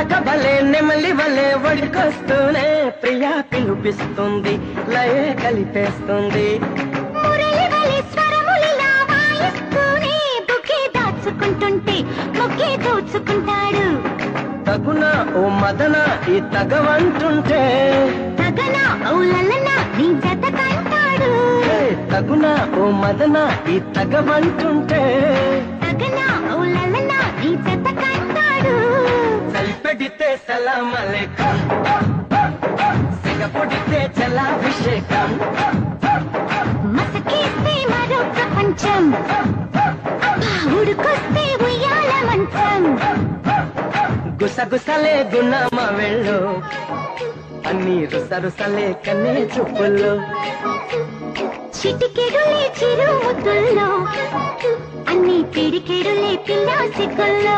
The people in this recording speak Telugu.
పలకబలే నెమలి వలే ఒడికొస్తూనే ప్రియా పిలుపిస్తుంది లయే కలిపేస్తుంది మురళి వలె స్వరములిలా వాయిస్తూనే బుకే దాచుకుంటుంటే ముక్కే దోచుకుంటాడు తగునా ఓ మదన ఈ తగవంటుంటే తగన ఓ లలన నీ జత కంటాడు తగునా ఓ మదన ఈ తగవంటుంటే తగన ఓ లలన నీ జత కంటాడు సల్పెడితే సలాం అలైకుం సిగపొడితే జలాభిషేకం మసకేస్తే మరో ప్రపంచం ఉడుకొస్తే ఉయ్యాల మంచం గుసగుసలే గుణమ వెళ్ళు అన్ని రుసరుసలే కన్నే చూపుల్లో చిటికెడులే చిరు ముద్దుల్లో అన్ని పిడికెడులే పిల్ల సిగ్గుల్లో